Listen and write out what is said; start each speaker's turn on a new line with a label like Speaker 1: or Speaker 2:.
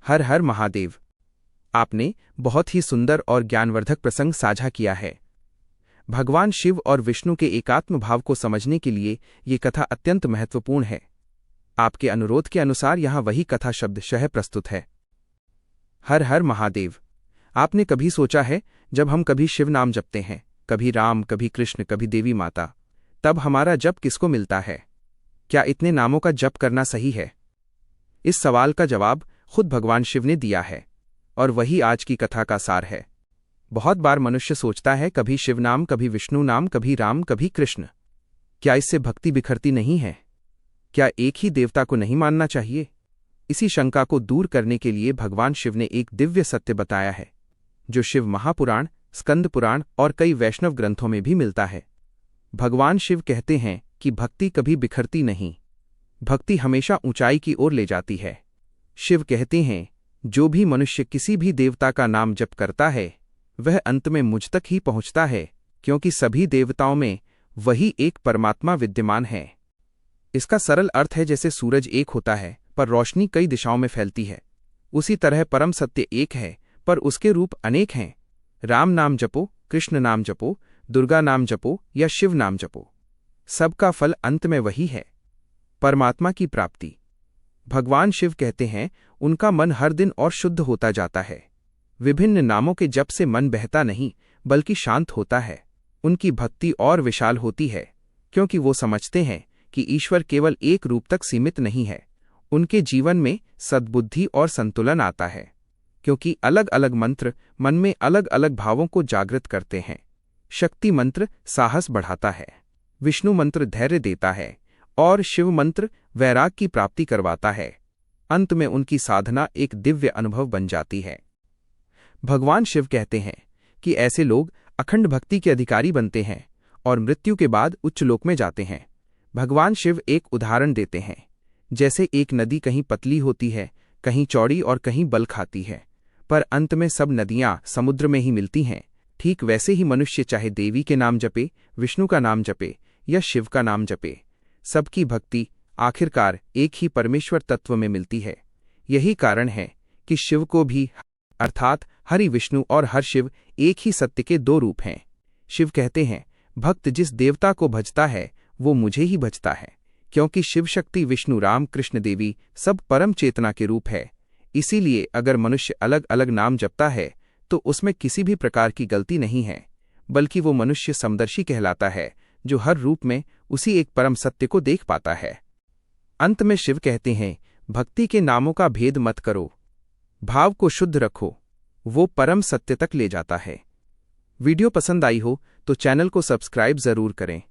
Speaker 1: हर हर महादेव। आपने बहुत ही सुंदर और ज्ञानवर्धक प्रसंग साझा किया है। भगवान शिव और विष्णु के एकात्म भाव को समझने के लिए ये कथा अत्यंत महत्वपूर्ण है। आपके अनुरोध के अनुसार यहाँ वही कथा शब्दशः प्रस्तुत है। हर हर महादेव। आपने कभी सोचा है, जब हम कभी शिव नाम जपते हैं, कभी राम, कभी कृष्ण, कभी देवी माता, तब हमारा जप किसको मिलता है? क्या इतने नामों का जप करना सही है? इस सवाल का जवाब खुद भगवान शिव ने दिया है, और वही आज की कथा का सार है। बहुत बार मनुष्य सोचता है, कभी शिव नाम, कभी विष्णु नाम, कभी राम, कभी कृष्ण। क्या इससे भक्ति बिखरती नहीं है? क्या एक ही देवता को नहीं मानना चाहिए? इसी शंका को दूर करने के लिए भगवान शिव ने एक दिव्य सत्य बताया है, जो शिव महापुराण, स्कंद पुराण और कई वैष्णव ग्रंथों में भी मिलता है। भगवान शिव कहते हैं कि भक्ति कभी बिखरती नहीं, भक्ति हमेशा ऊंचाई की ओर ले जाती है। शिव कहते हैं, जो भी मनुष्य किसी भी देवता का नाम जप करता है, वह अंत में मुझ तक ही पहुंचता है, क्योंकि सभी देवताओं में वही एक परमात्मा विद्यमान है। इसका सरल अर्थ है, जैसे सूरज एक होता है पर रोशनी कई दिशाओं में फैलती है, उसी तरह परम सत्य एक है पर उसके रूप अनेक हैं। राम नाम जपो, कृष्ण नाम जपो, दुर्गा नाम जपो या शिव नाम जपो, सबका फल अंत में वही है, परमात्मा की प्राप्ति। भगवान शिव कहते हैं, उनका मन हर दिन और शुद्ध होता जाता है। विभिन्न नामों के जप से मन बहता नहीं, बल्कि शांत होता है। उनकी भक्ति और विशाल होती है, क्योंकि वो समझते हैं कि ईश्वर केवल एक रूप तक सीमित नहीं है। उनके जीवन में सद्बुद्धि और संतुलन आता है, क्योंकि अलग अलग मंत्र मन में अलग अलग भावों को जागृत करते हैं। शक्ति मंत्र साहस बढ़ाता है, विष्णु मंत्र धैर्य देता है और शिव मंत्र वैराग की प्राप्ति करवाता है। अंत में उनकी साधना एक दिव्य अनुभव बन जाती है। भगवान शिव कहते हैं कि ऐसे लोग अखंड भक्ति के अधिकारी बनते हैं और मृत्यु के बाद उच्च लोक में जाते हैं। भगवान शिव एक उदाहरण देते हैं, जैसे एक नदी कहीं पतली होती है, कहीं चौड़ी और कहीं बल खाती है, पर अंत में सब नदियां समुद्र में ही मिलती हैं। ठीक वैसे ही मनुष्य चाहे देवी के नाम जपे, विष्णु का नाम जपे या शिव का नाम जपे, सबकी भक्ति आखिरकार एक ही परमेश्वर तत्व में मिलती है। यही कारण है कि शिव को भी, अर्थात हरि विष्णु और हर शिव, एक ही सत्य के दो रूप हैं। शिव कहते हैं, भक्त जिस देवता को भजता है वो मुझे ही भजता है, क्योंकि शिव शक्ति, विष्णु, राम, कृष्ण, देवी सब परम चेतना के रूप है। इसीलिए अगर मनुष्य अलग अलग नाम जपता है तो उसमें किसी भी प्रकार की गलती नहीं है, बल्कि वो मनुष्य समदर्शी कहलाता है, जो हर रूप में उसी एक परम सत्य को देख पाता है। अंत में शिव कहते हैं, भक्ति के नामों का भेद मत करो, भाव को शुद्ध रखो, वो परम सत्य तक ले जाता है। वीडियो पसंद आई हो तो चैनल को सब्सक्राइब जरूर करें।